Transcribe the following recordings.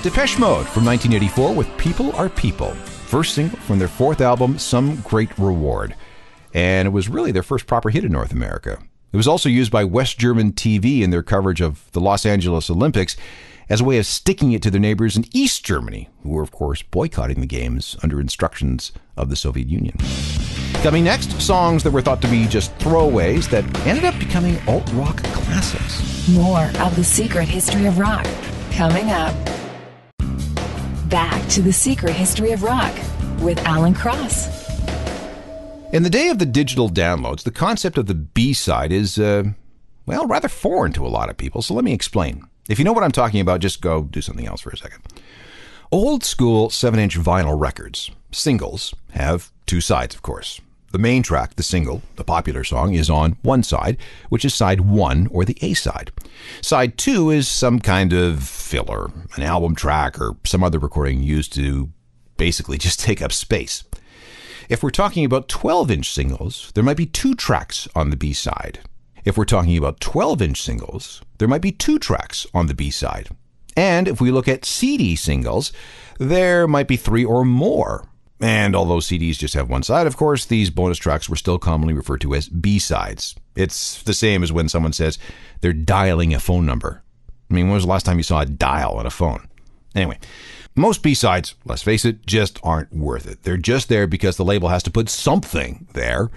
Depeche Mode from 1984 with People Are People, first single from their fourth album, Some Great Reward. And it was really their first proper hit in North America. It was also used by West German TV in their coverage of the Los Angeles Olympics as a way of sticking it to their neighbors in East Germany, who were, of course, boycotting the games under instructions of the Soviet Union. Coming next, songs that were thought to be just throwaways that ended up becoming alt-rock classics. More of the secret history of rock coming up. Back to the secret history of rock with Alan Cross. In the day of the digital downloads, the concept of the B-side is, rather foreign to a lot of people, so let me explain. If you know what I'm talking about, just go do something else for a second. Old school 7-inch vinyl records, singles, have two sides, of course. The main track, the single, the popular song, is on one side, which is side 1 or the A-side. Side 2 is some kind of filler, an album track, or some other recording used to basically just take up space. If we're talking about 12-inch singles, there might be 2 tracks on the B-side. If we're talking about 12-inch singles, there might be 2 tracks on the B-side. And if we look at CD singles, there might be 3 or more. And although CDs just have one side, of course, these bonus tracks were still commonly referred to as B-sides. It's the same as when someone says they're dialing a phone number. I mean, when was the last time you saw a dial on a phone? Anyway, most B-sides, let's face it, just aren't worth it. They're just there because the label has to put something there.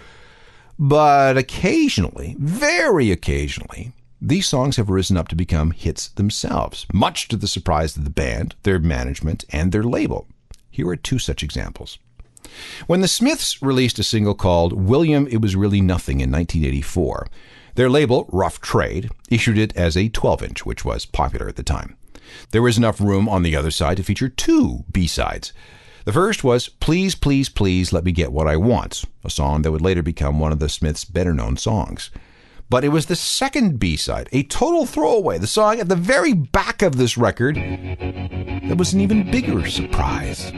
But occasionally, very occasionally, these songs have risen up to become hits themselves, much to the surprise of the band, their management, and their label. Here are 2 such examples. When the Smiths released a single called William, It Was Really Nothing in 1984, their label, Rough Trade, issued it as a 12-inch, which was popular at the time. There was enough room on the other side to feature 2 B-sides. The first was Please, Please, Please Let Me Get What I Want, a song that would later become one of the Smiths' better-known songs. But it was the second B-side, a total throwaway, the song at the very back of this record, that was an even bigger surprise.